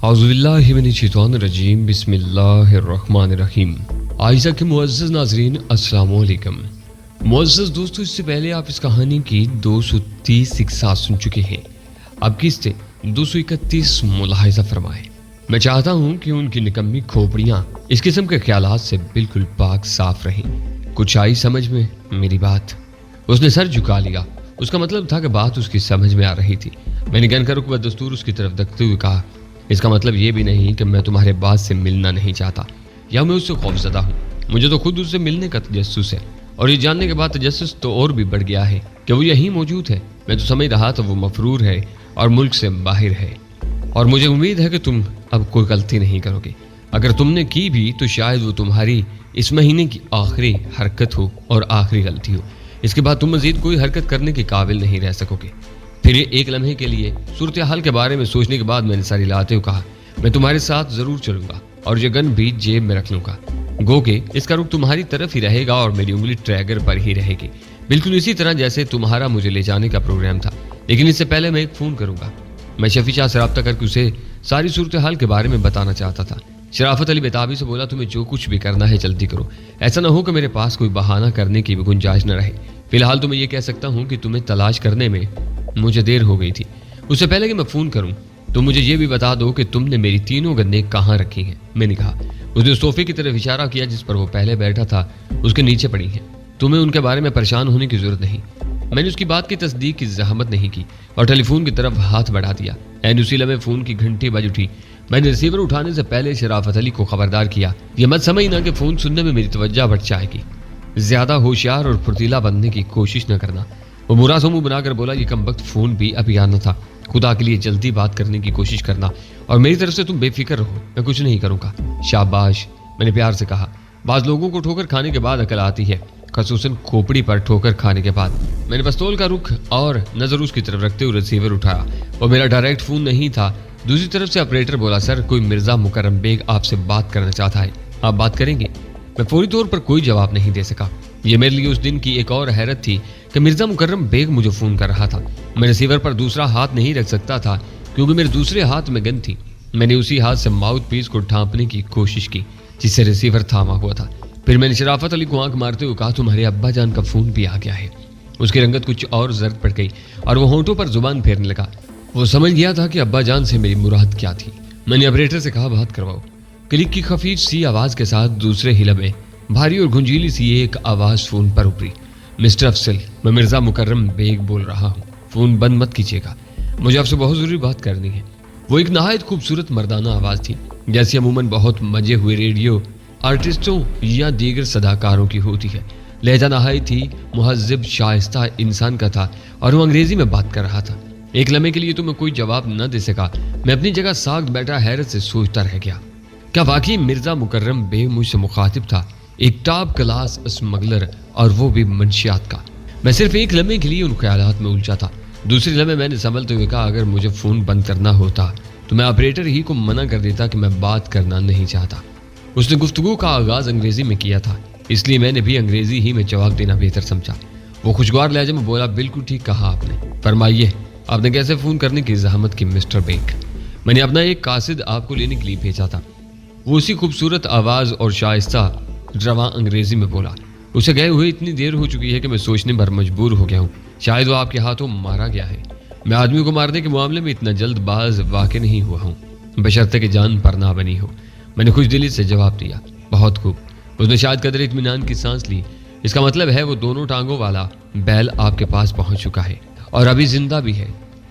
اعوذ باللہ من الشیطان الرجیم بسم اللہ الرحمن الرحیم۔ آئزہ کے معزز ناظرین السلام علیکم۔ معزز دوستو، اس سے پہلے آپ اس کہانی کی 230 اقساط سن چکے ہیں۔ اب قسط 231 ملاحظہ فرمائیں۔ میں چاہتا ہوں کہ ان کی نکمی کھوپڑیاں اس قسم کے خیالات سے بالکل پاک صاف رہیں۔ کچھ آئی سمجھ میں میری بات؟ اس نے سر جھکا لیا۔ اس کا مطلب تھا کہ بات اس کی سمجھ میں آ رہی تھی۔ میں نے گن کا رخ بدستور اس کی طرف دیکھتے ہوئے کہا، اس کا مطلب یہ بھی نہیں کہ میں تمہارے بات سے ملنا نہیں چاہتا یا میں اس سے خوفزدہ ہوں۔ مجھے تو خود اس سے ملنے کا تجسس ہے، اور یہ جاننے کے بعد تجسس تو اور بھی بڑھ گیا ہے کہ وہ یہیں موجود ہے۔ میں تو سمجھ رہا تھا وہ مفرور ہے اور ملک سے باہر ہے، اور مجھے امید ہے کہ تم اب کوئی غلطی نہیں کرو گے۔ اگر تم نے کی بھی تو شاید وہ تمہاری اس مہینے کی آخری حرکت ہو اور آخری غلطی ہو۔ اس کے بعد تم مزید کوئی حرکت کرنے کے قابل نہیں رہ سکو گے۔ پھر ایک لمحے کے لیے صورتحال کے بارے میں سوچنے کے بعد میں نے ساری لاتے ہوئے کہا، میں تمہارے ساتھ ضرور چلوں گا اور یہ گن بھی جیب میں رکھ لوں گا۔ گو کہ اس کا رخ تمہاری طرف ہی رہے گا اور میری انگلی ٹریگر پر ہی رہے گی، بالکل اسی طرح جیسے تمہارا مجھے لے جانے کا پروگرام تھا۔ لیکن اس سے پہلے میں ایک فون کروں گا۔ میں شفیع شاہ سے رابطہ کر کے اسے ساری صورتحال کے بارے میں بتانا چاہتا تھا۔ شرافت علی بیتابی سے بولا، تمہیں جو کچھ بھی کرنا ہے جلدی کرو، ایسا نہ ہو کہ میرے پاس کوئی بہانہ کرنے کی بھی گنجائش نہ رہے۔ فی الحال تو میں یہ کہہ سکتا ہوں کہ تمہیں تلاش کرنے میں مجھے دیر ہو گئی تھی۔ اس سے پہلے کہ میں فون کروں تو مجھے یہ بھی بتا دو کہ تم نے میری تینوں گنیں کہاں رکھی ہیں۔ میں نے کہا۔ اس نے اس صوفے کی طرف اشارہ کیا جس پر وہ پہلے بیٹھا تھا، اس کے نیچے پڑی ہیں۔ تمہیں ان کے بارے میں پریشان ہونے کی ضرورت نہیں۔ میں نے اس کی بات کی تصدیق کی زحمت نہیں کی اور ٹیلی فون کی طرف ہاتھ بڑھا دیا۔ اسی لمحے فون کی گھنٹی بج اٹھی۔ میں نے ریسیور اٹھانے سے پہلے شرافت علی کو خبردار کیا، یہ مت سمجھنا کہ فون سننے میں میری توجہ بڑھ جائے گی۔ زیادہ ہوشیار اور پھرتیلا بننے کی کوشش نہ کرنا۔ وہ برا سا منہ بنا کر بولا، یہ کم وقت فون بھی ابھی آنا تھا، خدا کے لیے جلدی بات کرنے کی کوشش کرنا، اور میری طرف سے تم بے فکر رہو، میں کچھ نہیں کروں گا۔ شاباش، میں نے پیار سے کہا۔ بعض لوگوں کو ٹھوکر کھانے کے بعد عقل آتی ہے، خصوصاً کھوپڑی پر ٹھوکر کھانے کے بعد۔ میں نے پستول کا رخ اور نظر اس کی طرف رکھتے ہوئے ریسیور اٹھایا۔ وہ میرا ڈائریکٹ فون نہیں تھا۔ دوسری طرف سے آپریٹر بولا، سر کوئی مرزا مکرم بیگ آپ سے بات کرنا چاہتا ہے، آپ بات کریں گے؟ میں فوری طور پر کوئی جواب نہیں دے سکا۔ یہ میرے لیے اس دن کی ایک اور حیرت تھی کہ مرزا مکرم بیگ مجھے فون کر رہا تھا۔ میں ریسیور پر دوسرا ہاتھ نہیں رکھ سکتا تھا کیونکہ میرے دوسرے ہاتھ میں گن تھی۔ میں نے اسی ہاتھ سے ماؤتھ پیس کو ڈھانپنے کی کوشش کی جس سے ریسیور تھاما ہوا تھا۔ پھر میں نے شرافت علی کو آنکھ مارتے ہوئے کہا، تمہارے ابا جان کا فون بھی آ گیا ہے۔ اس کی رنگت کچھ اور زرد پڑ گئی اور وہ ہونٹوں پر زبان پھیرنے لگا۔ وہ سمجھ گیا تھا کہ ابا جان سے میری مراد کیا تھی۔ میں نے آپریٹر سے کہا، بات کرواؤ۔ کلک کی خفیف سی آواز کے ساتھ دوسرے ہلے میں بھاری اور گنجیلی سی ایک آواز فون پر ابھری، مسٹر افضل، میں مرزا مکرم بیگ بول رہا ہوں، فون بند مت کیجیے گا، مجھے آپ سے بہت ضروری بات کرنی ہے۔ وہ ایک نہایت خوبصورت مردانہ آواز تھی، جیسی عموماً بہت مجے ہوئے ریڈیو آرٹسٹوں یا دیگر صداکاروں کی ہوتی ہے۔ لہجہ نہایت ہی مہذب شائستہ انسان کا تھا اور وہ انگریزی میں بات کر رہا تھا۔ ایک لمحے کے لیے تو میں کوئی جواب نہ دے سکا۔ میں اپنی جگہ ساکت بیٹھا حیرت سے سوچتا رہ گیا، کیا واقعی مرزا مکرم بیگ مجھ سے مخاطب تھا، ایک ٹاپ کلاس اسمگلر، اور وہ بھی منشیات کا؟ میں صرف ایک لمحے کے لیے ان خیالات میں الجھا تھا۔ دوسرے لمحے میں نے سنبھلتے ہوئے کہا، اگر مجھے فون بند کرنا ہوتا تو میں آپریٹر ہی کو منع کر دیتا کہ میں بات کرنا نہیں چاہتا۔ اس نے گفتگو کا آغاز انگریزی میں کیا تھا، اس لیے میں نے بھی انگریزی ہی میں جواب دینا بہتر سمجھا۔ وہ خوشگوار لہجے میں بولا، بالکل ٹھیک کہا آپ نے، فرمائیے آپ نے کیسے فون کرنے کی زحمت کی مسٹر بیگ؟ میں نے اپنا ایک قاصد آپ کو لینے کے لیے بھیجا تھا۔ وہ اسی خوبصورت آواز اور شائستہ رواں انگریزی میں بولا، اسے گئے ہوئے اتنی دیر ہو چکی ہے کہ میں سوچنے پر مجبور ہو گیا ہوں، شاید وہ آپ کے ہاتھوں مارا گیا ہے۔ میں آدمی کو مارنے کے معاملے میں اتنا جلد باز واقع نہیں ہوا ہوں، بشرطے کہ جان پر نہ بنی ہو۔ میں نے خوش دلی سے جواب دیا، بہت خوب۔ اس نے شاید قدر اطمینان کی سانس لی۔ اس کا مطلب ہے وہ دونوں ٹانگوں والا بیل آپ کے پاس پہنچ چکا ہے اور ابھی زندہ بھی ہے۔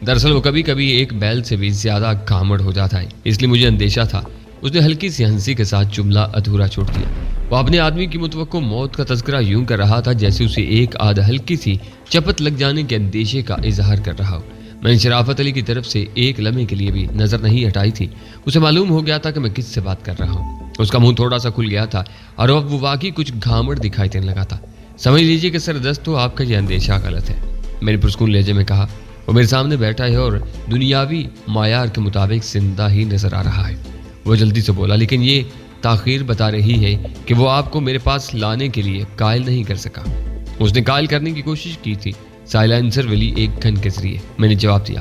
دراصل وہ کبھی کبھی ایک بیل سے بھی زیادہ کامڑ ہو جاتا ہے، اس لیے مجھے اندیشہ تھا۔ اس نے ہلکی سی ہنسی کے ساتھ جملہ ادھورا چھوڑ دیا۔ وہ اپنے آدمی کی متوقع موت کا تذکرہ یوں کر رہا تھا جیسے اسے ایک آدھ ہلکی سی چپت لگ جانے کے اندیشے کا اظہار کر رہا ہو۔ میں نے شرافت علی کی طرف سے ایک لمحے کے لیے بھی نظر نہیں ہٹائی تھی۔ اسے معلوم ہو گیا تھا کہ میں کس سے بات کر رہا ہوں۔ اس کا منہ تھوڑا سا کھل گیا تھا اور اب وہ واقعی کچھ گھامڑ دکھائی دینے لگا تھا۔ سمجھ لیجیے کہ سردست تو آپ کا یہ اندیشہ غلط ہے، میں نے پرسکون لہجے میں کہا۔ وہ میرے سامنے بیٹھا ہے اور دنیاوی معیار کے مطابق زندہ ہی نظر آ رہا ہے۔ وہ جلدی سے بولا، لیکن یہ تاخیر بتا رہی ہے کہ وہ آپ کو میرے پاس لانے کے لیے قائل نہیں کر سکا۔ اس نے قائل کرنے کی کوشش کی تھی، سائلنسر والی ایک گن کے ذریعے۔ میں نے جواب دیا،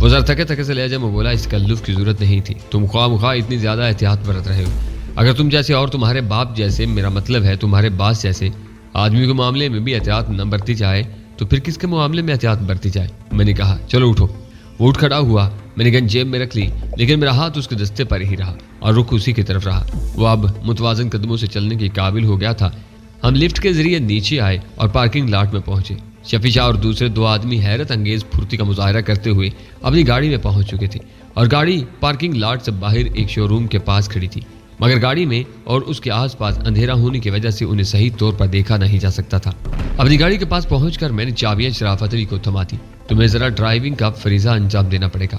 وہ ذرا تھکے تھکے سے لہجے میں بولا, اس تکلف کی ضرورت نہیں تھی, تم خواہ مخواہ اتنی زیادہ احتیاط برت رہے ہو. اگر تم جیسے اور تمہارے باپ جیسے, میرا مطلب ہے تمہارے باس جیسے آدمی کے معاملے میں بھی احتیاط نہ برتی جائے تو پھر کس کے معاملے میں احتیاط برتی جائے. میں نے کہا, چلو اٹھو. وہ اٹھ کھڑا ہوا. میں نے گن جیب میں رکھ لی, لیکن میرا ہاتھ اس کے دستے پر ہی رہا اور رخ اسی کی طرف رہا. وہ اب متوازن قدموں سے چلنے کے قابل ہو گیا تھا. ہم لفٹ کے ذریعے نیچے آئے اور پارکنگ لاٹ میں پہنچے. شفیع شاہ اور دوسرے 2 آدمی حیرت انگیز پھرتی کا مظاہرہ کرتے ہوئے اپنی گاڑی میں پہنچ چکے تھے اور گاڑی پارکنگ لاٹ سے باہر ایک شو روم کے پاس کھڑی تھی, مگر گاڑی میں اور اس کے آس پاس اندھیرا ہونے کی وجہ سے انہیں صحیح طور پر دیکھا نہیں جا سکتا تھا. اپنی گاڑی کے پاس پہنچ کر میں نے چابیاں شرافت علی کو تھما دی. تمہیں ذرا ڈرائیونگ کا فریضہ انجام دینا پڑے گا.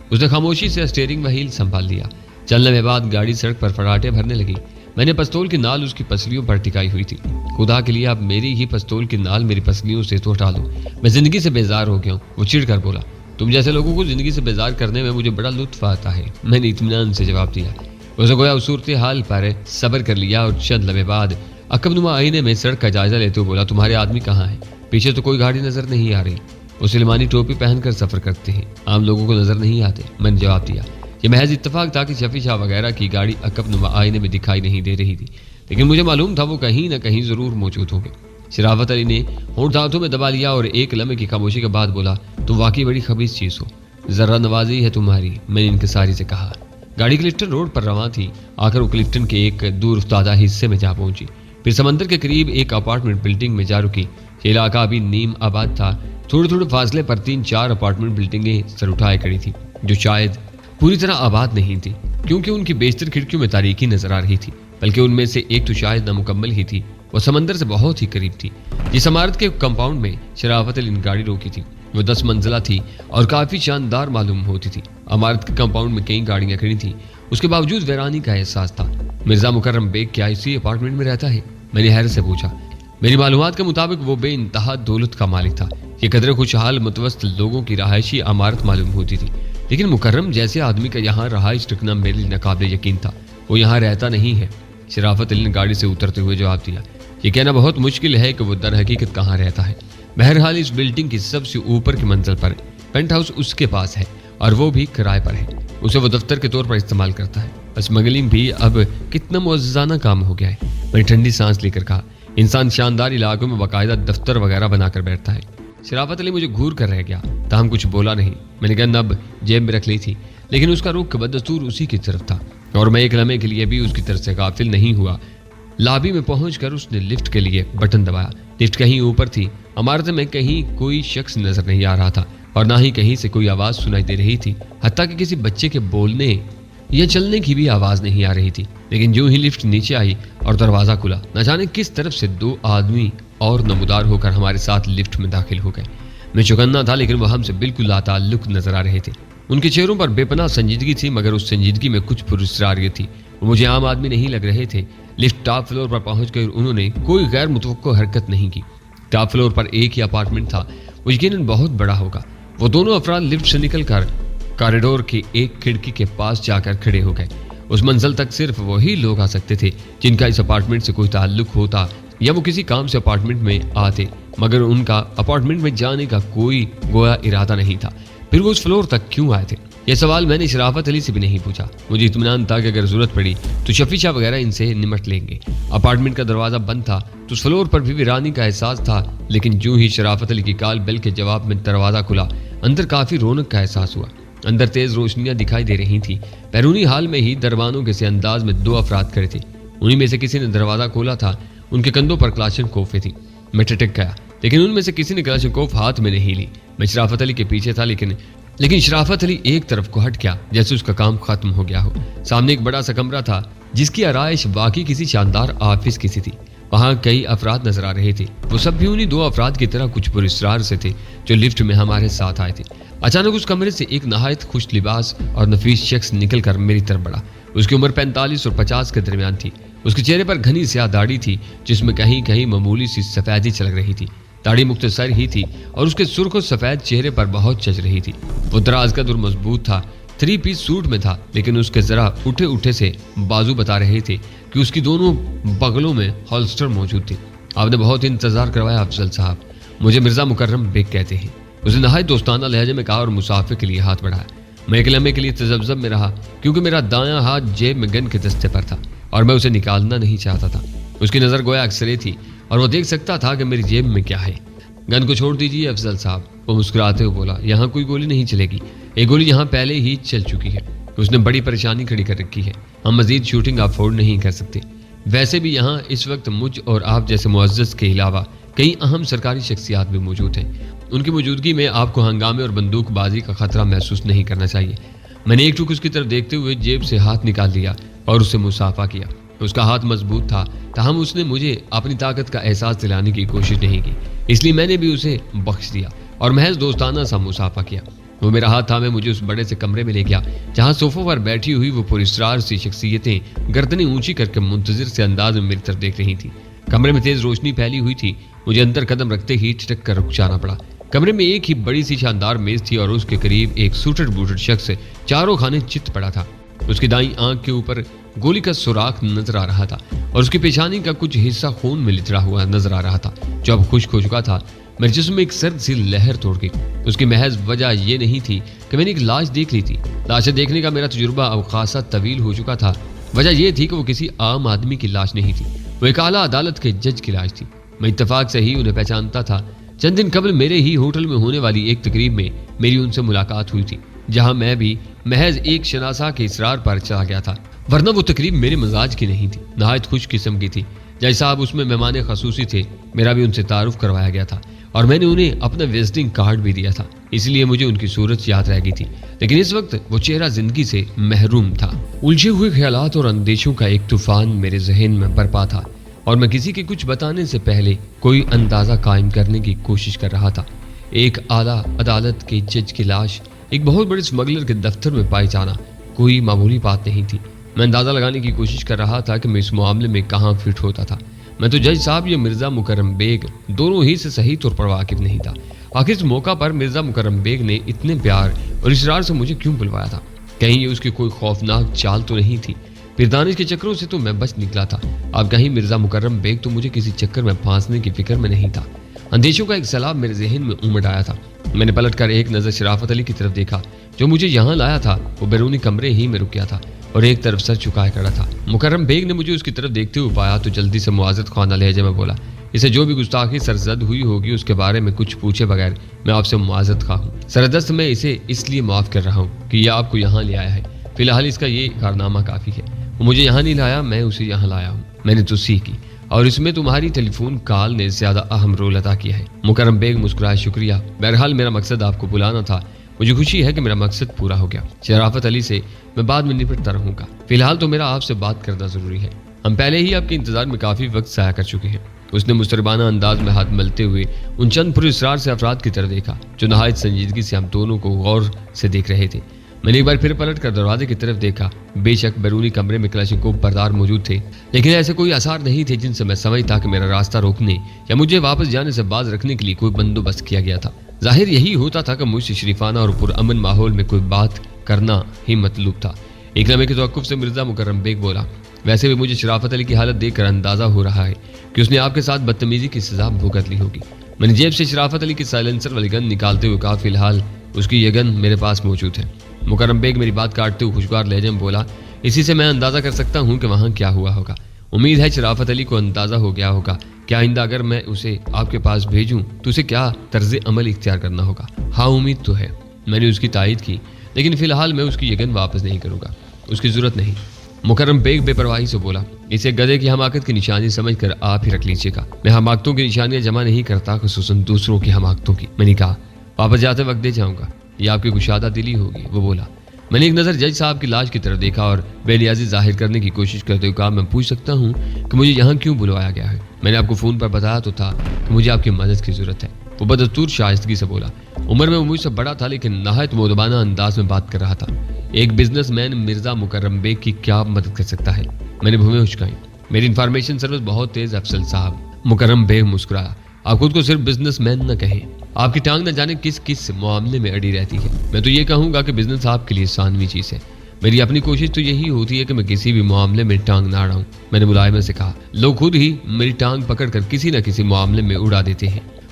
اس نے خاموشی سے اسٹیئرنگ وہیل سنبھال لیا. چلنے کے بعد گاڑی سڑک پر فراٹے بھرنے لگی. میں نے پستول کی نال اس کی پسلیوں پر ٹکائی ہوئی تھی. خدا کے لیے اب میری ہی پستول کی نال میری پسلیوں سے تو ہٹا دو, میں زندگی سے بیزار ہو گیا ہوں. وہ چڑ کر بولا, تم جیسے لوگوں کو زندگی سے بیزار کرنے میں مجھے بڑا لطف آتا ہے. میں نے اطمینان سے جواب دیا. اسے گویا اس صورتحال پر صبر کر لیا اور چند لمحے بعد عقب نما آئینے میں سڑک کا جائزہ لیتے ہوئے بولا, تمہارے آدمی کہاں ہیں؟ پیچھے تو کوئی گاڑی نظر نہیں آ رہی. وہ سلمانی ٹوپی پہن کر سفر کرتے ہیں, عام لوگوں کو نظر نہیں آتے. میں نے جواب دیا. یہ محض اتفاق تھا کہ شفیع شاہ وغیرہ کی گاڑی عقب نما آئینے میں دکھائی نہیں دے رہی تھی, لیکن مجھے معلوم تھا وہ کہیں نہ کہیں ضرور موجود ہوں گے. شرافت علی نے ہونٹ دانتوں میں دبا لیا اور ایک لمحے کی خاموشی کے بعد بولا, تم واقعی بڑی خبیث چیز ہو, ذرا نوازی ہے تمہاری. میں نے انکساری سے کہا. گاڑی کلفٹن روڈ پر رواں تھی. آ کر وہ کلفٹن کے ایک دور افتادہ حصے میں جا پہنچی. پھر سمندر کے قریب ایک اپارٹمنٹ بلڈنگ میں جا رکی. یہ علاقہ ابھی نیم آباد تھا. تھوڑے تھوڑے فاصلے پر 3-4 اپارٹمنٹ بلڈنگیں سر اٹھائے کھڑی تھی, جو شاید پوری طرح آباد نہیں تھی, کیونکہ ان کی بیشتر کھڑکیوں میں تاریکی نظر آ رہی تھی, بلکہ ان میں سے ایک تو شاید نامکمل ہی تھی. وہ سمندر سے بہت ہی قریب تھی. جس عمارت کے کمپاؤنڈ میں شرافت علی نے گاڑی روکی تھی وہ 10 منزلہ تھی اور کافی شاندار معلوم ہوتی تھی. عمارت کے کمپاؤنڈ میں کئی گاڑیاں کھڑی تھیں. اس کے باوجود ویرانی کا احساس تھا. مرزا مکرم بیگ کیا اسی اپارٹمنٹ میں رہتا ہے؟ میں نے حیرت سے پوچھا. میری معلومات کے مطابق وہ بے انتہا دولت کا مالک تھا. یہ قدرے خوشحال متوسط لوگوں کی رہائشی عمارت معلوم ہوتی تھی, لیکن مکرم جیسے آدمی کا یہاں رہائش رکنا میرے لیے ناقابل یقین تھا. وہ یہاں رہتا نہیں ہے. شرافت علی نے گاڑی سے اترتے ہوئے جواب دیا. یہ کہنا بہت مشکل ہے کہ وہ در حقیقت کہاں رہتا ہے. بہرحال اس بلڈنگ کی سب سے اوپر کی منزل پر پینٹ ہاؤس اس کے پاس ہے اور وہ بھی کرائے پر ہے. اسے وہ دفتر کے طور پر استعمال کرتا ہے. اسمگلنگ بھی اب کتنا معززانہ کام ہو گیا ہے. میں نے ٹھنڈی سانس لے کر کہا. انسان شاندار علاقوں میں باقاعدہ دفتر وغیرہ بنا کر بیٹھتا ہے. شرافت علی مجھے گھور کر رہ گیا, تاہم کچھ بولا نہیں. میں نے گن اب جیب میں رکھ لی تھی, لیکن اس کا رخ بدستور اسی کی طرف تھا اور میں ایک لمحے کے لیے بھی اس کی طرف سے غافل نہیں ہوا. لابی میں پہنچ کر اس نے لفٹ کے لیے بٹن دبایا. لفٹ کہیں اوپر تھی. عمارت میں کہیں کوئی شخص نظر نہیں آ رہا تھا اور نہ ہی کہیں سے کوئی آواز سنائی دے رہی تھی, حتیٰ کہ کسی بچے کے بولنے یا چلنے کی بھی آواز نہیں آ رہی تھی. لیکن جو ہی لفٹ نیچے آئی اور دروازہ کھلا, نہ جانے کس طرف سے 2 آدمی اور نمودار ہو کر ہمارے ساتھ لفٹ میں داخل ہو گئے. میں چوکنا تھا, لیکن وہ ہم سے بالکل لاتعلق نظر آ رہے تھے. ان کے چہروں پر بے پناہ سنجیدگی تھی, مگر اس سنجیدگی میں کچھ پراسراریت تھی. وہ مجھے عام آدمی نہیں لگ رہے تھے. لفٹ ٹاپ فلور پر پہنچ کر انہوں نے کوئی غیر متوقع حرکت نہیں کی. ٹاپ فلور پر ایک ہی اپارٹمنٹ تھا, وہ یقیناً بہت بڑا ہوگا. وہ دونوں افراد لفٹ سے نکل کر کاریڈور کی ایک کھڑکی کے پاس جا کر کھڑے ہو گئے. اس منزل تک صرف وہی لوگ آ سکتے تھے جن کا اس اپارٹمنٹ سے کوئی تعلق ہوتا یا وہ کسی کام سے اپارٹمنٹ میں آتے, مگر ان کا اپارٹمنٹ میں جانے کا کوئی گویا ارادہ نہیں تھا. پھر وہ اس فلور تک کیوں آئے تھے؟ یہ سوال میں نے شرافت علی سے بھی نہیں پوچھا. مجھے اطمینان تھا کہ اگر ضرورت پڑی تو شفیع شاہ وغیرہ ان سے نمٹ لیں گے. اپارٹمنٹ کا دروازہ بند تھا تو اس فلور پر بھی ویرانی کا احساس تھا, لیکن جو ہی شرافت علی کی کال بیل کے جواب میں دروازہ کھلا, اندر کافی رونق کا احساس ہوا. اندر تیز روشنیاں دکھائی دے رہی تھیں. بیرونی حال میں ہی دروانوں کے سے انداز میں 2 افراد کھڑے تھے. انہی میں سے کسی نے دروازہ کھولا تھا. ان کے کندھوں پر کلاشن کوفیں تھیں. میں ٹٹک گیا, لیکن ان میں سے کسی نے کلاشن کوف ہاتھ میں نہیں لی. میں شرافت علی کے پیچھے تھا, لیکن شرافت علی ایک طرف کو ہٹ گیا جیسے اس کا کام ختم ہو گیا ہو. سامنے ایک بڑا سا کمرہ تھا جس کی آرائش واقعی کسی شاندار آفس کی سی تھی. وہاں کئی افراد نظر آ رہے تھے. وہ سب بھی انہی 2 افراد کی طرح کچھ پراسرار سے تھے جو لفٹ میں ہمارے ساتھ آئے تھے. اچانک اس کمرے سے ایک نہایت خوش لباس اور نفیس شخص نکل کر میری طرف بڑھا. اس کی عمر 45 اور 50 کے درمیان تھی. اس کے چہرے پر گھنی سیاہ داڑھی تھی جس میں کہیں کہیں معمولی سی سفیدی چلک رہی تھی. داڑھی مختصر ہی تھی اور اس کے سرخ و سفید چہرے پر بہت چچ رہی تھی. وہ دراز قد اور مضبوط تھا. 3 پیس سوٹ میں تھا, لیکن اس کے ذرا اٹھے سے بازو بتا رہے تھے کہ اس کی دونوں بغلوں میں ہولسٹر موجود تھی. آپ نے بہت انتظار کروایا افضل صاحب. مجھے مرزا مکرم بیگ کہتے ہیں. اس نے نہایت دوستانہ لہجے میں کہا اور مسافر کے لیے ہاتھ بڑھایا۔ میں ایک لمحے کے لیے تذبذب میں رہا کیونکہ میرا دایاں ہاتھ جیب میں گن کے دستے پر تھا اور میں اسے نکالنا نہیں چاہتا تھا۔ اس کی نظر گویا اکثرے تھی اور وہ دیکھ سکتا تھا کہ میری جیب میں کیا ہے۔ گن کو چھوڑ دیجیے افضل صاحب، وہ مسکراتے ہوئے بولا، یہاں کوئی گولی نہیں چلے گی، ایک گولی یہاں پہلے ہی چل چکی ہے۔ اس نے بڑی پریشانی کھڑی کر رکھی ہے، ہم مزید شوٹنگ افورڈ نہیں کر سکتے۔ ویسے بھی یہاں اس وقت مجھ اور آپ جیسے معزز کے علاوہ کئی اہم سرکاری شخصیات بھی موجود ہیں، ان کی موجودگی میں آپ کو ہنگامے اور بندوق بازی کا خطرہ محسوس نہیں کرنا چاہیے۔ میں نے ایک ٹوک اس کی طرف دیکھتے ہوئے جیب سے ہاتھ نکال لیا اور اس سے مصافحہ کیا۔ اس کا ہاتھ مضبوط تھا، تاہم اس نے مجھے اپنی طاقت کا احساس دلانے کی کوشش نہیں کی، اس لیے میں نے بھی اسے بخش دیا اور محض دوستانہ سا مصافحہ کیا۔ وہ میرا ہاتھ تھامے مجھے اس بڑے سے کمرے میں لے گیا جہاں صوفوں پر بیٹھی ہوئی وہ پراسرار سی شخصیتیں گردنیں اونچی کر کے منتظر سے انداز میں میری طرف دیکھ رہی تھیں۔ کمرے میں تیز روشنی پھیلی ہوئی تھی، مجھے اندر قدم رکھتے ہی ٹھٹک کر رک جانا پڑا۔ کمرے میں ایک ہی بڑی سی شاندار میز تھی اور اس کے قریب ایک سوٹڈ بوٹڈ شخص چاروں خانے چت پڑا تھا۔ اس کی دائیں آنکھ کے اوپر گولی کا سوراخ نظر آ رہا تھا اور اس کی پیشانی کا کچھ حصہ خون میں لتڑا ہوا نظر آ رہا تھا جو اب خشک ہو چکا تھا۔ میرے جسم میں ایک سرد سی لہر توڑ گئی۔ اس کی محض وجہ یہ نہیں تھی کہ میں نے ایک لاش دیکھ لی تھی، لاشیں دیکھنے کا میرا تجربہ اب خاصا طویل ہو چکا تھا۔ وجہ یہ تھی کہ وہ کسی عام آدمی کی لاش نہیں تھی، وہ ایک اعلیٰ عدالت کے جج کی لاش تھی۔ میں اتفاق سے ہی انہیں پہچانتا تھا، چند دن قبل میرے ہی ہوٹل میں ہونے والی ایک تقریب میں میری ان سے ملاقات ہوئی تھی جہاں میں بھی محض ایک شناسا کے اصرار پر چلا گیا تھا، ورنہ وہ تقریب میرے مزاج کی نہیں تھی، نہایت خوش قسم کی تھی۔ جج صاحب اس میں مہمان خصوصی تھے، میرا بھی ان سے تعارف کروایا گیا تھا اور میں نے انہیں اپنا وزٹنگ کارڈ بھی دیا تھا، اس لیے مجھے ان کی صورت یاد رہ گئی تھی، لیکن اس وقت وہ چہرہ زندگی سے محروم تھا۔ الجھے ہوئے خیالات اور اندیشوں کا ایک طوفان میرے ذہن میں برپا تھا اور میں کسی کے کچھ بتانے سے پہلے کوئی اندازہ قائم کرنے کی کوشش کر رہا تھا۔ ایک اعلیٰ عدالت کے جج کی لاش ایک بہت بڑے اسمگلر کے دفتر میں پائے جانا کوئی معمولی بات نہیں تھی۔ میں اندازہ لگانے کی کوشش کر رہا تھا کہ میں اس معاملے میں کہاں فٹ ہوتا تھا۔ میں تو جج صاحب یا مرزا مکرم بیگ دونوں ہی سے صحیح طور پر واقف نہیں تھا۔ آخر اس موقع پر مرزا مکرم بیگ نے اتنے پیار اور اصرار سے مجھے کیوں بلوایا تھا؟ کہیں یہ اس کی کوئی خوفناک چال تو نہیں تھی؟ پھر دانش کے چکروں سے تو میں بچ نکلا تھا، اب کہیں مرزا مکرم بیگ تو مجھے کسی چکر میں پھانسنے کی فکر میں نہیں تھا۔ اندیشوں کا ایک سیلاب میرے ذہن میں امڑ آیا تھا۔ میں نے پلٹ کر ایک نظر شرافت علی کی طرف دیکھا جو مجھے یہاں لایا تھا۔ وہ بیرونی کمرے ہی میں رک گیا تھا اور ایک طرف سر چکائے کھڑا تھا۔ مکرم بیگ نے مجھے اس کی طرف دیکھتے ہوئے پایا تو جلدی سے معزز خانہ لہجے میں بولا، اسے جو بھی گستاخی سرزد ہوئی ہوگی اس کے بارے میں کچھ پوچھے بغیر میں آپ سے معذرت خواہ ہوں۔ سردست میں اسے اس لیے معاف کر رہا ہوں کہ یہ آپ کو یہاں لے آیا ہے، فی الحال اس کا یہ کارنامہ کافی ہے۔ وہ مجھے یہاں نہیں لایا، میں اسے یہاں لایا ہوں، میں نے توصیح کی اور اس میں تمہاری ٹیلی فون کال نے زیادہ اہم رول ادا کیا ہے۔ مکرم بیگ مسکرائے، شکریہ، بہرحال میرا مقصد آپ کو بلانا تھا، مجھے خوشی ہے کہ میرا مقصد پورا ہو گیا۔ شرافت علی سے میں بعد میں نپٹتا رہوں گا، فی الحال تو میرا آپ سے بات کرنا ضروری ہے، ہم پہلے ہی آپ کے انتظار میں کافی وقت ضائع کر چکے ہیں۔ اس نے مستربانہ انداز میں ہاتھ ملتے ہوئے ان چند پراسرار سے افراد کی طرف دیکھا جو نہایت سنجیدگی سے ہم دونوں کو غور سے دیکھ رہے تھے۔ میں نے ایک بار پھر پلٹ کر دروازے کی طرف دیکھا، بے شک بیرونی کمرے میں کلاشنکوف بردار موجود تھے، لیکن ایسے کوئی آثار نہیں تھے جن سے میں سمجھتا کہ میرا راستہ روکنے یا مجھے واپس جانے سے باز رکھنے کے لیے کوئی بندوبست کیا گیا تھا۔ ظاہر یہی ہوتا تھا کہ مجھ سے شریفانہ اور پرامن ماحول میں کوئی بات کرنا ہی مطلوب تھا۔ ایک لمحے کے توقف سے مرزا مکرم بیگ بولا، ویسے بھی مجھے شرافت علی کی حالت دیکھ کر اندازہ ہو رہا ہے کہ اس نے آپ کے ساتھ بدتمیزی کی سزا بھگت لی ہوگی۔ میں نے جیب سے شرافت علی کی سائلنسر والی گن نکالتے ہوئے کہا، فی الحال اس کی یہ گن میرے پاس موجود ہے۔ مکرم بیگ میری بات کاٹتے ہوئے خوشگوار لہجے میں بولا، اسی سے میں اندازہ کر سکتا ہوں کہ وہاں کیا ہوا ہوگا۔ امید ہے شرافت علی کو اندازہ ہو گیا ہوگا کہ آئندہ اگر میں اسے آپ کے پاس بھیجوں تو اسے کیا طرز عمل اختیار کرنا ہوگا۔ ہاں امید تو ہے، میں نے اس کی تائید کی، لیکن فی الحال میں اس کی یہ گن واپس نہیں کروں گا، اس کی ضرورت نہیں۔ مکرم بیگ بے پرواہی سے بولا، اسے گدھے کی حماقت کی نشانی سمجھ کر آپ ہی رکھ لیجیے گا، میں حماقتوں کی نشانیاں جمع نہیں کرتا، خصوصاً دوسروں کی حماقتوں کی۔ میں نے کہا، واپس جاتے وقت دے جاؤں گا، یہ آپ کی کشادہ دلی ہوگی۔ وہ بولا۔ میں نے ایک نظر جج صاحب کی لاش کی طرف دیکھا اور بے نیازی ظاہر کرنے کی کوشش کرتے ہوئے کہا، میں پوچھ سکتا ہوں کہ مجھے یہاں کیوں بلوایا گیا ہے؟ میں نے آپ کو فون پر بتایا تو تھا کہ مجھے آپ کی مدد کی ضرورت ہے۔ وہ بدستور شائستگی سے بولا، عمر میں وہ مجھ سے بڑا تھا لیکن نہایت مؤدبانہ انداز میں بات کر رہا تھا۔ ایک بزنس مین مرزا مکرم بیگ کی کیا مدد کر سکتا ہے؟ میں نے بھویں اچکائیں۔ میری انفارمیشن سروس بہت تیز ہے افضل صاحب۔ مکرم بیگ مسکرایا، آپ خود کو صرف بزنس مین نہ کہیں، آپ کی ٹانگ نہ جانے کس معاملے میں اڑی رہتی ہے۔ میں تو یہ کہوں گا کہ بزنس آپ کے لیے ثانوی چیز ہے، میری اپنی کوشش تو یہی ہوتی ہے کہ میں کسی بھی معاملے میں ٹانگ نہ اڑاؤں۔ میں نے ملائمت سے کہا، لوگ خود ہی میری ٹانگ پکڑ کر کسی نہ کسی معاملے میں اڑا دیتے ہیں۔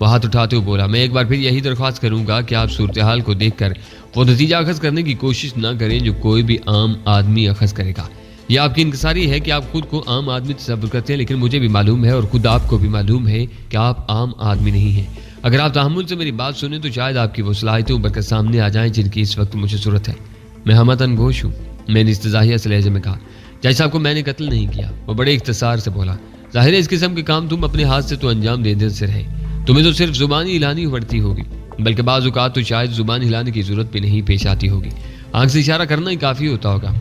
وہ ہاتھ اٹھاتے ہوئے بولا، میں ایک بار پھر یہی درخواست کروں گا کہ آپ صورتحال کو دیکھ کر وہ نتیجہ اخذ کرنے کی کوشش نہ کریں جو کوئی بھی عام آدمی اخذ کرے گا۔ یہ آپ کی انکساری ہے کہ آپ خود کو عام آدمی تصور کرتے ہیں، لیکن مجھے بھی معلوم ہے اور خود آپ کو بھی معلوم ہے کہ آپ عام آدمی نہیں ہیں۔ اگر آپ تحمل سے میری بات سنیں تو شاید آپ کی وہ صلاحیتیں ابھر کر سامنے آ جائیں جن کی اس وقت مجھے ضرورت ہے۔ میں ہمدن گوش ہوں، میں نے استزاہیہ سے لہجے میں کہا۔ جج صاحب کو میں نے قتل نہیں کیا، وہ بڑے اختصار سے بولا۔ ظاہر ہے اس قسم کے کام تم اپنے ہاتھ سے تو انجام دے سے رہے، تمہیں تو صرف زبانی ہلانی پڑتی ہوگی، بلکہ بعض اوقات تو شاید زبان ہلانے کی ضرورت بھی نہیں پیش آتی ہوگی، آنکھ سے اشارہ کرنا ہی کافی ہوتا ہوگا۔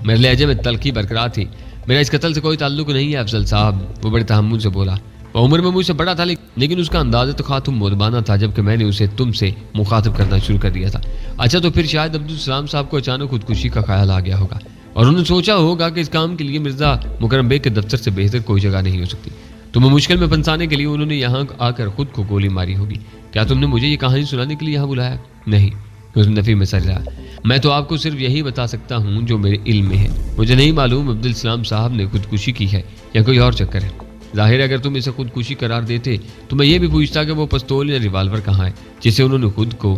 میرے لہجے میں تلخی برقرار تھی۔ میرا اس قتل سے کوئی تعلق نہیں ہے افضل صاحب، وہ بڑے تحمل سے بولا۔ وہ عمر میں مجھ سے بڑا تھا لیکن اس کا انداز تخاطب مودبانہ تھا، جبکہ میں نے اسے تم سے مخاطب کرنا شروع کر دیا تھا۔ اچھا تو پھر شاید عبدالسلام صاحب کو اچانک خودکشی کا خیال آ گیا ہوگا اور انہوں نے سوچا ہوگا کہ اس کام کے لیے مرزا مکرم بیگ کے دفتر سے بہتر کوئی جگہ نہیں ہو سکتی۔ تمہیں مشکل میں پھنسانے کے لیے انہوں نے یہاں آ کر خود کو گولی ماری ہوگی۔ کیا تم نے مجھے یہ کہانی سنانے کے لیے یہاں بلایا؟ نہیں، اس نے نفی میں سر ہلایا۔ میں تو آپ کو صرف یہی بتا سکتا ہوں جو میرے علم میں ہے۔ مجھے نہیں معلوم عبدالسلام صاحب نے خودکشی کی ہے یا کوئی اور چکر ہے۔ ظاہر ہے اگر تم اسے خودکشی قرار دیتے تو میں یہ بھی پوچھتا کہ وہ پستول یا ریوالور کہاں ہے جسے انہوں نے خود کو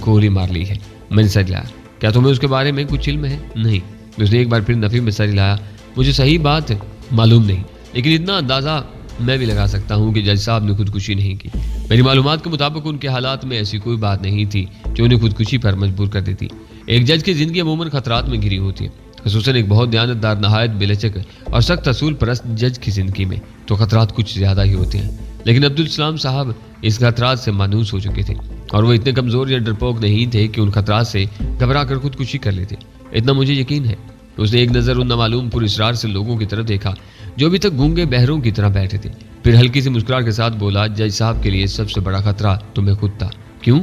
گولی مار لی ہے۔ میں نے سر ہلایا۔ کیا تمہیں اس کے بارے میں کچھ علم ہے؟ نہیں، اس نے ایک بار پھر نفی میں سر ہلایا۔ مجھے صحیح بات معلوم نہیں، لیکن اتنا اندازہ میں بھی لگا سکتا ہوں کہ جج صاحب نے خودکشی نہیں کی۔ میری معلومات کے مطابق ان کے حالات میں ایسی کوئی بات نہیں تھی جو انہیں خودکشی پر مجبور کر دیتی۔ ایک جج کی زندگی عموماً خطرات میں گھری ہوتی ہے، خصوصاً ایک بہت دیانتدار، نہایت بے لچک اور سخت اصول پرست جج کی زندگی میں تو خطرات کچھ زیادہ ہی ہوتے ہیں۔ لیکن عبدالسلام صاحب اس خطرات سے مانوس ہو چکے تھے اور وہ اتنے کمزور یا ڈرپوک نہیں تھے کہ ان خطرات سے گھبرا کر خودکشی کر لیتے۔ اتنا مجھے یقین ہے۔ اس نے ایک نظر ان نامعلوم پر اسرار سے لوگوں کی طرف دیکھا جو ابھی تک گونگے بہروں کی طرح بیٹھے تھے، پھر ہلکی سی مسکراہٹ کے ساتھ بولا، جج صاحب کے لیے سب سے بڑا خطرہ تمہیں خود تھا۔ کیوں؟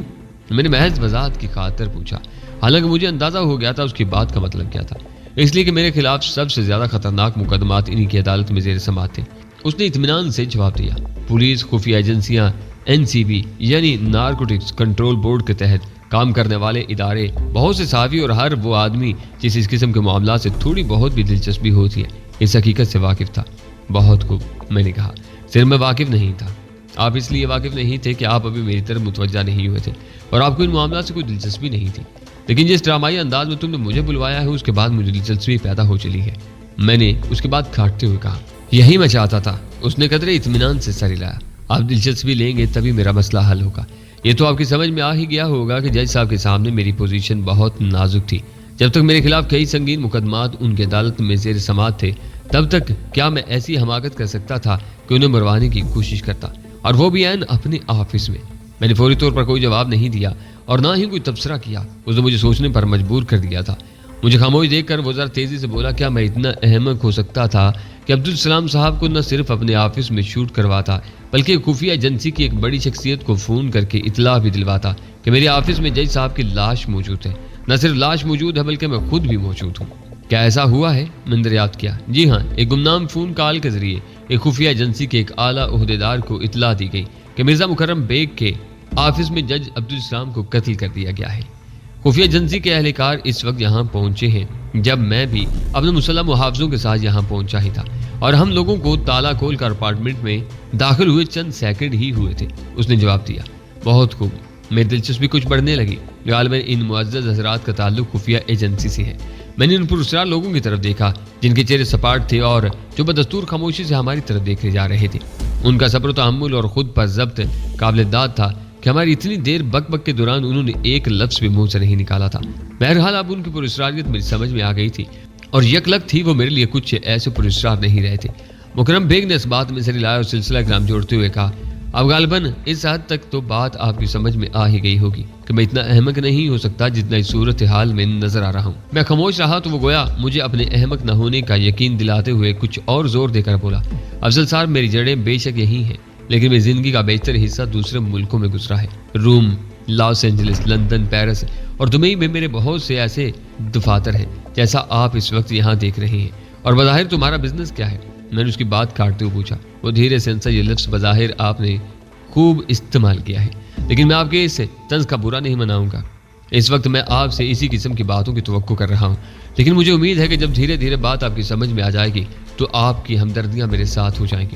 میں نے محض وضاحت کی خاطر پوچھا، حالانکہ مجھے اندازہ ہو گیا تھا اس کی بات کا مطلب کیا تھا۔ اس لیے کہ میرے خلاف سب سے زیادہ خطرناک مقدمات انہی کی عدالت میں زیر سماعت تھے۔ اس نے اطمینان سے جواب دیا۔ پولیس، خفیہ ایجنسیاں، NCB یعنی نارکوٹکس کنٹرول بورڈ کے تحت کام کرنے والے ادارے، بہت سے صحافی اور ہر وہ آدمی جس اس قسم کے معاملات سے تھوڑی بہت بھی دلچسپی ہوتی ہے اس حقیقت سے واقف تھا۔ بہت خوب، میں نے کہا۔ صرف میں واقف نہیں تھا، آپ اس لیے واقف نہیں تھے کہ آپ ابھی میری طرف متوجہ نہیں ہوئے تھے اور آپ کو ان معاملات سے کوئی دلچسپی نہیں تھی، لیکن جس ڈرامائی انداز میں تم نے مجھے بلوایا ہے اس کے بعد مجھے دلچسپی پیدا ہو چلی ہے۔ میں نے اس کے بعد کھاٹتے ہوئے کہا، یہی میں چاہتا تھا۔ اس نے قدرے اطمینان سے سر ہلایا۔ آپ دلچسپی لیں گے تبھی میرا مسئلہ حل ہوگا۔ یہ تو آپ کی سمجھ میں آ ہی گیا ہوگا کہ جج صاحب کے سامنے میری پوزیشن بہت نازک تھی۔ جب تک میرے خلاف کئی سنگین مقدمات ان کی عدالت میں زیر سماعت تھے، تب تک کیا میں ایسی حماقت کر سکتا تھا کہ انہیں مروانے کی کوشش کرتا، اور وہ بھی عین اپنے آفس میں۔ میں نے فوری طور پر کوئی جواب نہیں دیا اور نہ ہی کوئی تبصرہ کیا۔ اس نے مجھے سوچنے پر مجبور کر دیا تھا۔ مجھے خاموش دیکھ کر وہ ذرا تیزی سے بولا، کیا میں اتنا احمق ہو سکتا تھا کہ عبدالسلام صاحب کو نہ صرف اپنے آفس میں شوٹ کرواتا بلکہ خفیہ ایجنسی کی ایک بڑی شخصیت کو فون کر کے اطلاع بھی دلواتا کہ میرے آفس میں جج صاحب کی لاش موجود ہے۔ نہ صرف لاش موجود ہے بلکہ میں خود بھی موجود ہوں۔ کیا ایسا ہوا ہے؟ میں نے دریافت کیا۔ جی ہاں، ایک گمنام فون کال کے ذریعے ایک خفیہ ایجنسی کے ایک اعلیٰ عہدیدار کو اطلاع دی گئی کہ مرزا مکرم بیگ کے آفس میں جج عبدالسلام کو قتل کر دیا گیا ہے۔ خفیہ ایجنسی کے اہلکار اس وقت یہاں پہنچے ہیں جب میں بھی اپنے مسلح محافظوں کے ساتھ یہاں پہنچا ہی تھا، اور ہم لوگوں کو تالا کھول کر اپارٹمنٹ میں داخل ہوئے چند سیکنڈ ہی ہوئے تھے۔ اس نے جواب دیا۔ بہت خوب، میری دلچسپی کچھ بڑھنے لگی۔ غالباً ان معزز حضرات کا تعلق خفیہ ایجنسی سے ہے۔ میں نے ان پراسرار لوگوں کی طرف دیکھا جن کے چہرے سپاٹ تھے اور جو بدستور خاموشی سے ہماری طرف دیکھے جا رہے تھے۔ ان کا صبر و تحمل اور خود پر ضبط قابل داد تھا کہ ہماری اتنی دیر بک بک کے دوران انہوں نے ایک لفظ بھی منہ سے نہیں نکالا تھا۔ بہرحال اب ان کی پراسراریت میری سمجھ میں آ گئی تھی اور یکلک تھی وہ میرے لیے کچھ ایسے پراسرار نہیں رہے تھے۔ مکرم بیگ نے اس بات میں سر ہلایا اور سلسلہ گرام جوڑتے ہوئے کہا، اب غالباً اس حد تک تو بات آپ کی سمجھ میں آ ہی گئی ہوگی کہ میں اتنا احمق نہیں ہو سکتا جتنا اس صورتحال میں نظر آ رہا ہوں۔ میں خاموش رہا تو وہ گویا مجھے اپنے احمق نہ ہونے کا یقین دلاتے ہوئے کچھ اور زور دے کر بولا، افضل صاحب میری جڑیں بے شک یہی ہیں، لیکن میری زندگی کا بیشتر حصہ دوسرے ملکوں میں گزرا ہے۔ روم، لاس اینجلس، لندن، پیرس اور دبئی میں میرے بہت سے ایسے دفاتر ہیں جیسا آپ اس وقت یہاں دیکھ رہے ہیں۔ اور بظاہر تمہارا بزنس کیا ہے؟ میں نے اس کی بات کاٹتے ہوئے پوچھا۔ وہ دھیرے سے انسا، یہ لفظ بظاہر آپ نے خوب استعمال کیا ہے، لیکن میں آپ کے اس طنز کا برا نہیں مناؤں گا۔ اس وقت میں آپ سے اسی قسم کی باتوں کی توقع کر رہا ہوں، لیکن مجھے امید ہے کہ جب دھیرے دھیرے بات آپ کی سمجھ میں آ جائے گی تو آپ کی ہمدردیاں میرے ساتھ ہو جائیں گی۔